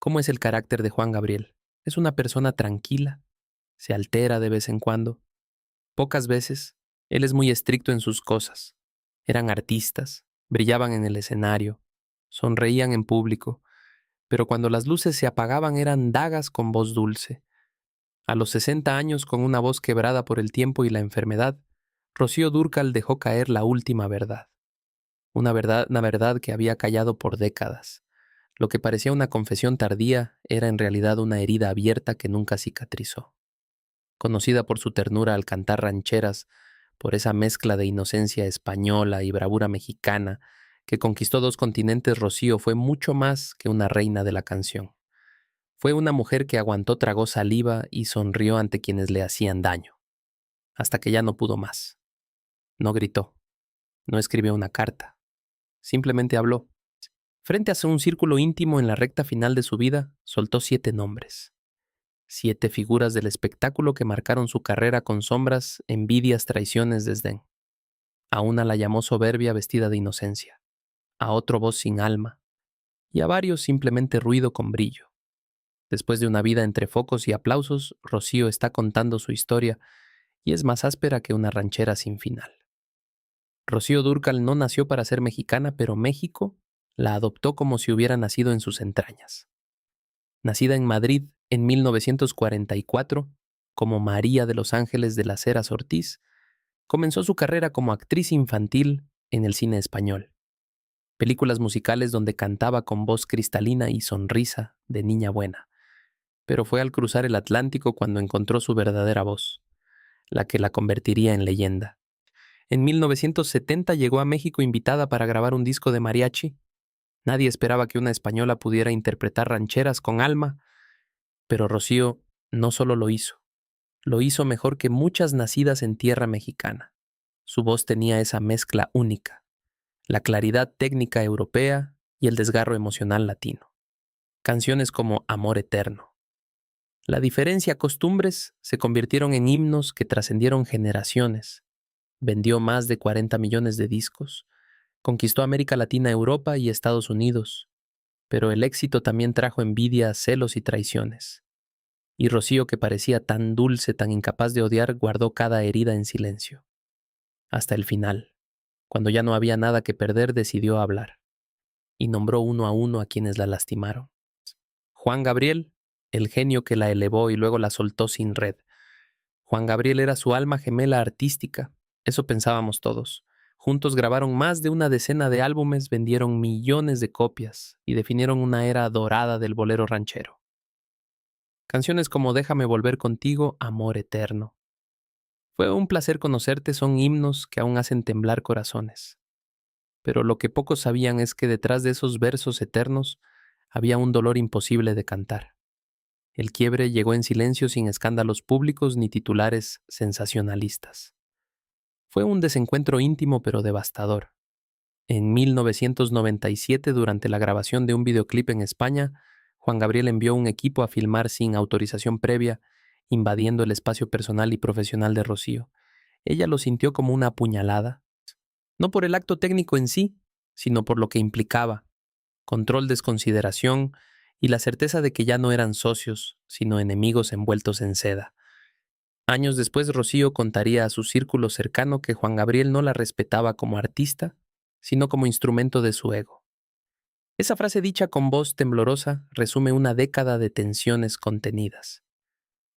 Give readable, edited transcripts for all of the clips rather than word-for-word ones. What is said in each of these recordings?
¿Cómo es el carácter de Juan Gabriel? Es una persona tranquila, se altera de vez en cuando. Pocas veces, él es muy estricto en sus cosas. Eran artistas, brillaban en el escenario, sonreían en público, pero cuando las luces se apagaban eran dagas con voz dulce. A los 60 años, con una voz quebrada por el tiempo y la enfermedad, Rocío Dúrcal dejó caer la última verdad. Una verdad que había callado por décadas. Lo que parecía una confesión tardía era en realidad una herida abierta que nunca cicatrizó. Conocida por su ternura al cantar rancheras, por esa mezcla de inocencia española y bravura mexicana que conquistó dos continentes, Rocío fue mucho más que una reina de la canción. Fue una mujer que aguantó, tragó saliva y sonrió ante quienes le hacían daño, hasta que ya no pudo más. No gritó, no escribió una carta, simplemente habló. Frente a un círculo íntimo en la recta final de su vida, soltó 7 nombres. 7 figuras del espectáculo que marcaron su carrera con sombras, envidias, traiciones, desdén. A una la llamó soberbia vestida de inocencia, a otro voz sin alma, y a varios simplemente ruido con brillo. Después de una vida entre focos y aplausos, Rocío está contando su historia y es más áspera que una ranchera sin final. Rocío Dúrcal no nació para ser mexicana, pero México la adoptó como si hubiera nacido en sus entrañas. Nacida en Madrid en 1944, como María de los Ángeles de las Heras Ortiz, comenzó su carrera como actriz infantil en el cine español. Películas musicales donde cantaba con voz cristalina y sonrisa de niña buena. Pero fue al cruzar el Atlántico cuando encontró su verdadera voz, la que la convertiría en leyenda. En 1970 llegó a México invitada para grabar un disco de mariachi. Nadie esperaba que una española pudiera interpretar rancheras con alma, pero Rocío no solo lo hizo mejor que muchas nacidas en tierra mexicana. Su voz tenía esa mezcla única, la claridad técnica europea y el desgarro emocional latino. Canciones como Amor Eterno. La diferencia, costumbres, se convirtieron en himnos que trascendieron generaciones. Vendió más de 40 millones de discos. Conquistó América Latina, Europa y Estados Unidos. Pero el éxito también trajo envidia, celos y traiciones. Y Rocío, que parecía tan dulce, tan incapaz de odiar, guardó cada herida en silencio. Hasta el final, cuando ya no había nada que perder, decidió hablar. Y nombró uno a uno a quienes la lastimaron. Juan Gabriel, el genio que la elevó y luego la soltó sin red. Juan Gabriel era su alma gemela artística, eso pensábamos todos. Juntos grabaron más de una decena de álbumes, vendieron millones de copias y definieron una era dorada del bolero ranchero. Canciones como Déjame volver contigo, Amor eterno. Fue un placer conocerte, son himnos que aún hacen temblar corazones. Pero lo que pocos sabían es que detrás de esos versos eternos había un dolor imposible de cantar. El quiebre llegó en silencio, sin escándalos públicos ni titulares sensacionalistas. Fue un desencuentro íntimo pero devastador. En 1997, durante la grabación de un videoclip en España, Juan Gabriel envió un equipo a filmar sin autorización previa, invadiendo el espacio personal y profesional de Rocío. Ella lo sintió como una puñalada, no por el acto técnico en sí, sino por lo que implicaba: control, desconsideración y la certeza de que ya no eran socios, sino enemigos envueltos en seda. Años después, Rocío contaría a su círculo cercano que Juan Gabriel no la respetaba como artista, sino como instrumento de su ego. Esa frase dicha con voz temblorosa resume una década de tensiones contenidas.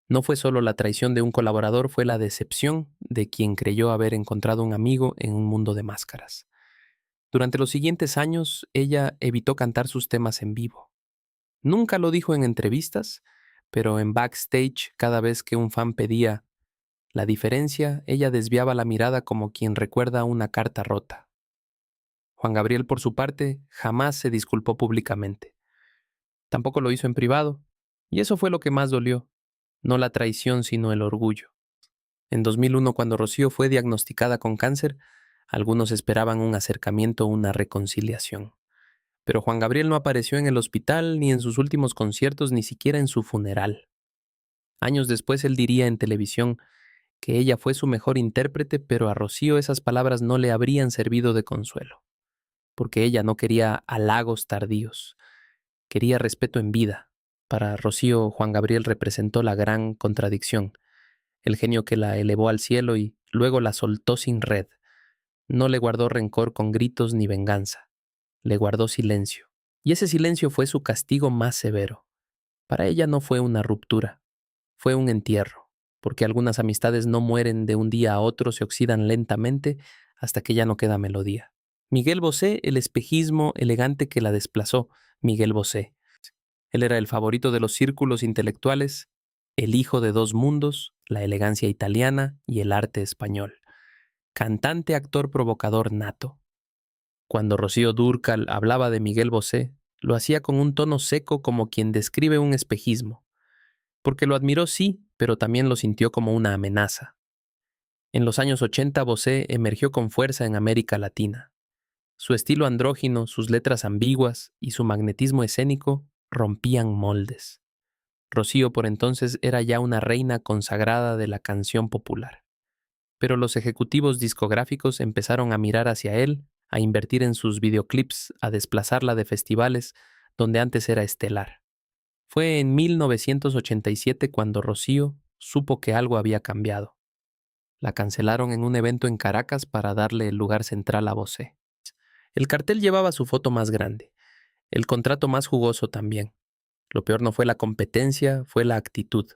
No fue solo la traición de un colaborador, fue la decepción de quien creyó haber encontrado un amigo en un mundo de máscaras. Durante los siguientes años, ella evitó cantar sus temas en vivo. Nunca lo dijo en entrevistas, pero en backstage, cada vez que un fan pedía la diferencia, ella desviaba la mirada como quien recuerda una carta rota. Juan Gabriel, por su parte, jamás se disculpó públicamente. Tampoco lo hizo en privado, y eso fue lo que más dolió, no la traición sino el orgullo. En 2001, cuando Rocío fue diagnosticada con cáncer, algunos esperaban un acercamiento, una reconciliación. Pero Juan Gabriel no apareció en el hospital, ni en sus últimos conciertos, ni siquiera en su funeral. Años después él diría en televisión que ella fue su mejor intérprete, pero a Rocío esas palabras no le habrían servido de consuelo, porque ella no quería halagos tardíos, quería respeto en vida, Para Rocío, Juan Gabriel representó la gran contradicción, el genio que la elevó al cielo y luego la soltó sin red. No le guardó rencor con gritos ni venganza, le guardó silencio. Y ese silencio fue su castigo más severo. Para ella no fue una ruptura, fue un entierro, porque algunas amistades no mueren de un día a otro, se oxidan lentamente hasta que ya no queda melodía. Miguel Bosé, el espejismo elegante que la desplazó, Miguel Bosé. Él era el favorito de los círculos intelectuales, el hijo de dos mundos, la elegancia italiana y el arte español. Cantante, actor, provocador nato. Cuando Rocío Dúrcal hablaba de Miguel Bosé, lo hacía con un tono seco como quien describe un espejismo, porque lo admiró sí, pero también lo sintió como una amenaza. En los años 80 Bosé emergió con fuerza en América Latina. Su estilo andrógino, sus letras ambiguas y su magnetismo escénico rompían moldes. Rocío por entonces era ya una reina consagrada de la canción popular. Pero los ejecutivos discográficos empezaron a mirar hacia él, a invertir en sus videoclips, a desplazarla de festivales donde antes era estelar. Fue en 1987 cuando Rocío supo que algo había cambiado. La cancelaron en un evento en Caracas para darle el lugar central a Bosé. El cartel llevaba su foto más grande, el contrato más jugoso también. Lo peor no fue la competencia, fue la actitud.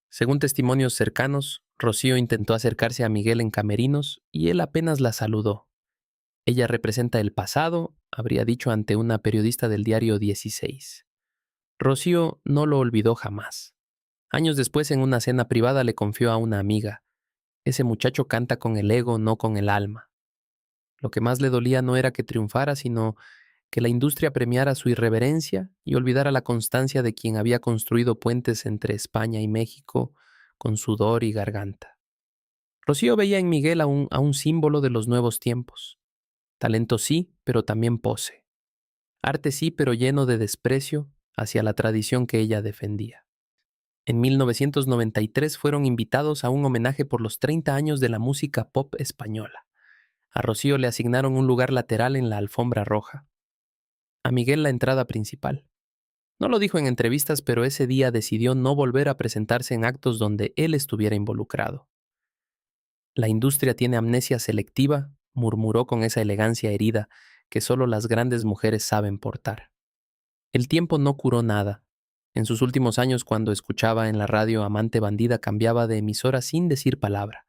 Según testimonios cercanos, Rocío intentó acercarse a Miguel en camerinos y él apenas la saludó. Ella representa el pasado, habría dicho ante una periodista del diario 16. Rocío no lo olvidó jamás. Años después, en una cena privada, le confió a una amiga: ese muchacho canta con el ego, no con el alma. Lo que más le dolía no era que triunfara, sino que la industria premiara su irreverencia y olvidara la constancia de quien había construido puentes entre España y México con sudor y garganta. Rocío veía en Miguel a un símbolo de los nuevos tiempos. Talento sí, pero también pose. Arte sí, pero lleno de desprecio hacia la tradición que ella defendía. En 1993 fueron invitados a un homenaje por los 30 años de la música pop española. A Rocío le asignaron un lugar lateral en la alfombra roja. A Miguel la entrada principal. No lo dijo en entrevistas, pero ese día decidió no volver a presentarse en actos donde él estuviera involucrado. La industria tiene amnesia selectiva, murmuró con esa elegancia herida que solo las grandes mujeres saben portar. El tiempo no curó nada. En sus últimos años, cuando escuchaba en la radio Amante Bandida, cambiaba de emisora sin decir palabra.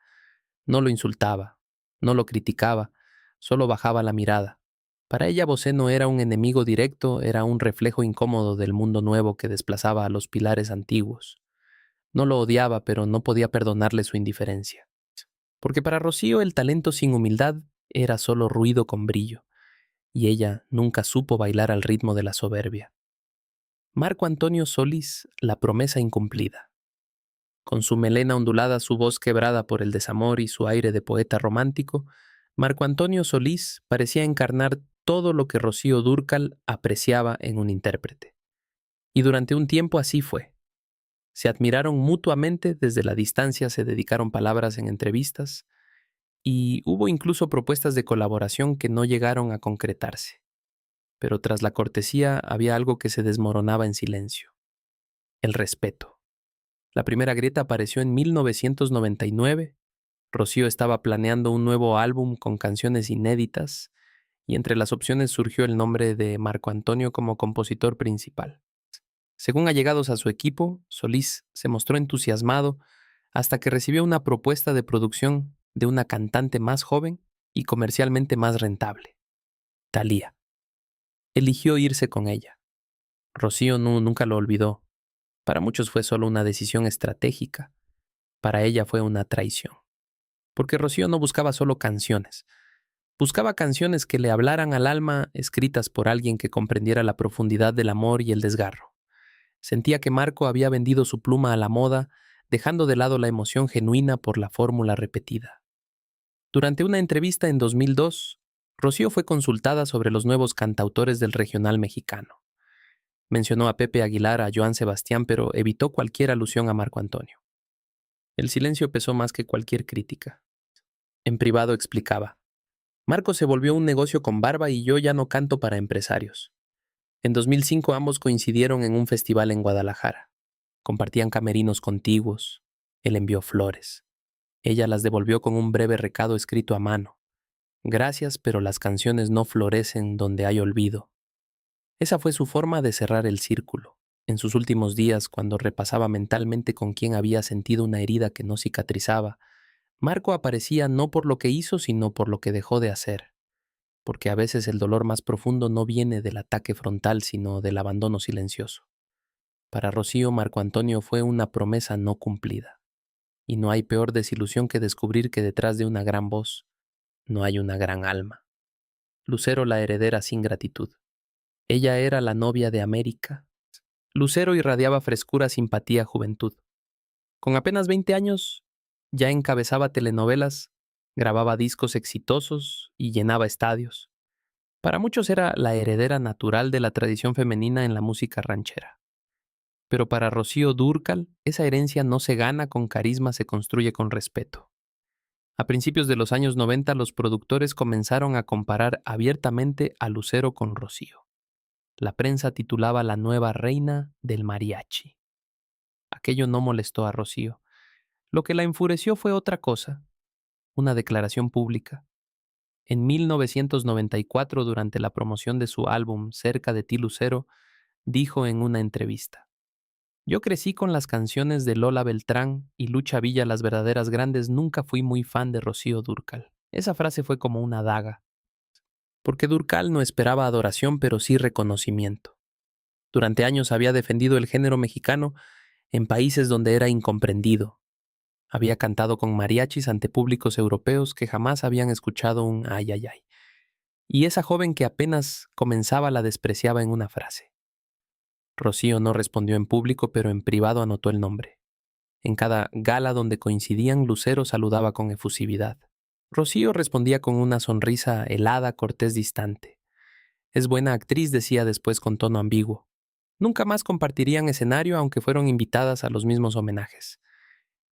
No lo insultaba, no lo criticaba, solo bajaba la mirada. Para ella Bosé no era un enemigo directo, era un reflejo incómodo del mundo nuevo que desplazaba a los pilares antiguos. No lo odiaba, pero no podía perdonarle su indiferencia. Porque para Rocío el talento sin humildad era solo ruido con brillo, y ella nunca supo bailar al ritmo de la soberbia. Marco Antonio Solís, la promesa incumplida. Con su melena ondulada, su voz quebrada por el desamor y su aire de poeta romántico, Marco Antonio Solís parecía encarnar todo lo que Rocío Dúrcal apreciaba en un intérprete. Y durante un tiempo así fue. Se admiraron mutuamente, desde la distancia se dedicaron palabras en entrevistas, y hubo incluso propuestas de colaboración que no llegaron a concretarse. Pero tras la cortesía había algo que se desmoronaba en silencio: el respeto. La primera grieta apareció en 1999. Rocío estaba planeando un nuevo álbum con canciones inéditas y entre las opciones surgió el nombre de Marco Antonio como compositor principal. Según allegados a su equipo, Solís se mostró entusiasmado hasta que recibió una propuesta de producción de una cantante más joven y comercialmente más rentable, Thalía. Eligió irse con ella. Rocío nunca lo olvidó. Para muchos fue solo una decisión estratégica. Para ella fue una traición. Porque Rocío no buscaba solo canciones. Buscaba canciones que le hablaran al alma, escritas por alguien que comprendiera la profundidad del amor y el desgarro. Sentía que Marco había vendido su pluma a la moda, dejando de lado la emoción genuina por la fórmula repetida. Durante una entrevista en 2002, Rocío fue consultada sobre los nuevos cantautores del regional mexicano. Mencionó a Pepe Aguilar, a Joan Sebastián, pero evitó cualquier alusión a Marco Antonio. El silencio pesó más que cualquier crítica. En privado explicaba: Marco se volvió un negocio con barba y yo ya no canto para empresarios. En 2005 ambos coincidieron en un festival en Guadalajara. Compartían camerinos contiguos. Él envió flores. Ella las devolvió con un breve recado escrito a mano. Gracias, pero las canciones no florecen donde hay olvido. Esa fue su forma de cerrar el círculo. En sus últimos días, cuando repasaba mentalmente con quién había sentido una herida que no cicatrizaba, Marco aparecía no por lo que hizo, sino por lo que dejó de hacer. Porque a veces el dolor más profundo no viene del ataque frontal, sino del abandono silencioso. Para Rocío, Marco Antonio fue una promesa no cumplida. Y no hay peor desilusión que descubrir que detrás de una gran voz no hay una gran alma. Lucero, la heredera sin gratitud. Ella era la novia de América. Lucero irradiaba frescura, simpatía, juventud. Con apenas 20 años, ya encabezaba telenovelas, grababa discos exitosos y llenaba estadios. Para muchos era la heredera natural de la tradición femenina en la música ranchera. Pero para Rocío Dúrcal, esa herencia no se gana con carisma, se construye con respeto. A principios de los años 90, los productores comenzaron a comparar abiertamente a Lucero con Rocío. La prensa titulaba La nueva reina del mariachi. Aquello no molestó a Rocío. Lo que la enfureció fue otra cosa, una declaración pública. En 1994, durante la promoción de su álbum Cerca de ti, Lucero, dijo en una entrevista: "Yo crecí con las canciones de Lola Beltrán y Lucha Villa, las verdaderas grandes, nunca fui muy fan de Rocío Dúrcal". Esa frase fue como una daga, porque Dúrcal no esperaba adoración, pero sí reconocimiento. Durante años había defendido el género mexicano en países donde era incomprendido. Había cantado con mariachis ante públicos europeos que jamás habían escuchado un ay, ay, ay. Y esa joven que apenas comenzaba la despreciaba en una frase. Rocío no respondió en público, pero en privado anotó el nombre. En cada gala donde coincidían, Lucero saludaba con efusividad. Rocío respondía con una sonrisa helada, cortés, distante. Es buena actriz, decía después con tono ambiguo. Nunca más compartirían escenario, aunque fueron invitadas a los mismos homenajes.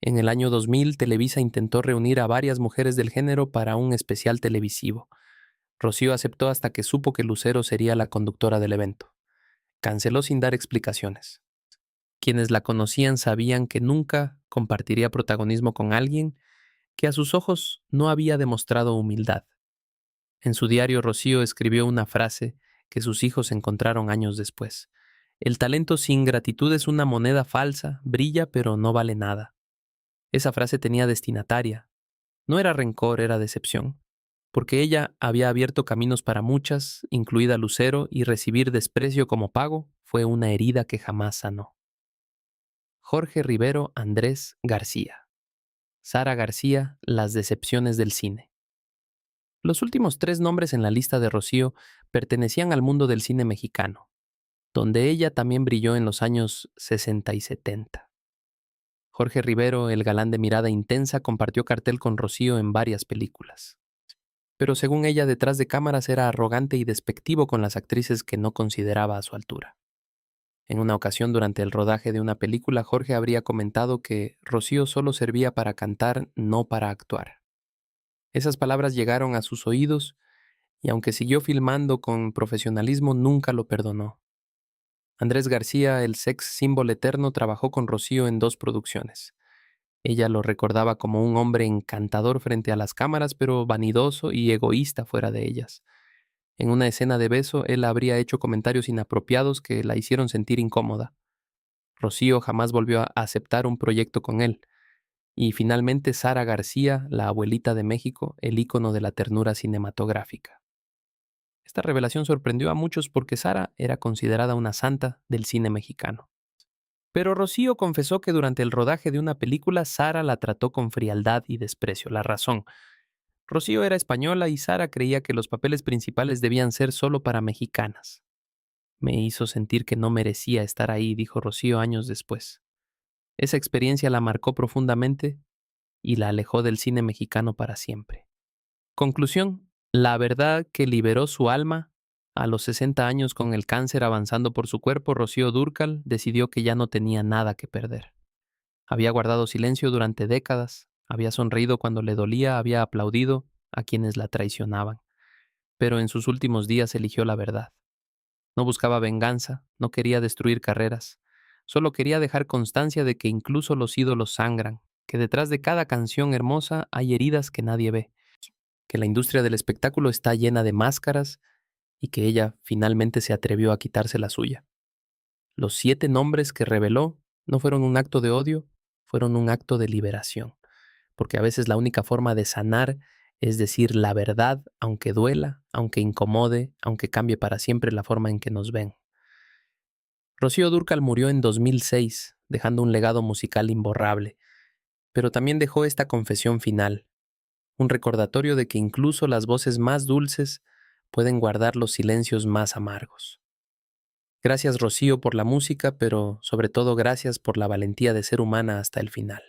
En el año 2000, Televisa intentó reunir a varias mujeres del género para un especial televisivo. Rocío aceptó hasta que supo que Lucero sería la conductora del evento. Canceló sin dar explicaciones. Quienes la conocían sabían que nunca compartiría protagonismo con alguien que a sus ojos no había demostrado humildad. En su diario, Rocío escribió una frase que sus hijos encontraron años después. El talento sin gratitud es una moneda falsa, brilla pero no vale nada. Esa frase tenía destinataria. No era rencor, era decepción. Porque ella había abierto caminos para muchas, incluida Lucero, y recibir desprecio como pago fue una herida que jamás sanó. Jorge Rivero Andrés García. Sara García, Las decepciones del cine. Los últimos 3 nombres en la lista de Rocío pertenecían al mundo del cine mexicano, donde ella también brilló en los años 60 y 70. Jorge Rivero, el galán de mirada intensa, compartió cartel con Rocío en varias películas. Pero según ella, detrás de cámaras era arrogante y despectivo con las actrices que no consideraba a su altura. En una ocasión, durante el rodaje de una película, Jorge habría comentado que Rocío solo servía para cantar, no para actuar. Esas palabras llegaron a sus oídos y aunque siguió filmando con profesionalismo, nunca lo perdonó. Andrés García, el sex símbolo eterno, trabajó con Rocío en 2 producciones. Ella lo recordaba como un hombre encantador frente a las cámaras, pero vanidoso y egoísta fuera de ellas. En una escena de beso, él habría hecho comentarios inapropiados que la hicieron sentir incómoda. Rocío jamás volvió a aceptar un proyecto con él. Y finalmente Sara García, la abuelita de México, el ícono de la ternura cinematográfica. Esta revelación sorprendió a muchos porque Sara era considerada una santa del cine mexicano. Pero Rocío confesó que durante el rodaje de una película Sara la trató con frialdad y desprecio. La razón: Rocío era española y Sara creía que los papeles principales debían ser solo para mexicanas. Me hizo sentir que no merecía estar ahí, dijo Rocío años después. Esa experiencia la marcó profundamente y la alejó del cine mexicano para siempre. Conclusión: la verdad que liberó su alma. A los 60 años, con el cáncer avanzando por su cuerpo, Rocío Dúrcal decidió que ya no tenía nada que perder. Había guardado silencio durante décadas, había sonreído cuando le dolía, había aplaudido a quienes la traicionaban. Pero en sus últimos días eligió la verdad. No buscaba venganza, no quería destruir carreras, solo quería dejar constancia de que incluso los ídolos sangran, que detrás de cada canción hermosa hay heridas que nadie ve, que la industria del espectáculo está llena de máscaras y que ella finalmente se atrevió a quitarse la suya. Los 7 nombres que reveló no fueron un acto de odio, fueron un acto de liberación, porque a veces la única forma de sanar es decir la verdad, aunque duela, aunque incomode, aunque cambie para siempre la forma en que nos ven. Rocío Dúrcal murió en 2006, dejando un legado musical imborrable, pero también dejó esta confesión final, un recordatorio de que incluso las voces más dulces pueden guardar los silencios más amargos. Gracias, Rocío, por la música, pero sobre todo gracias por la valentía de ser humana hasta el final.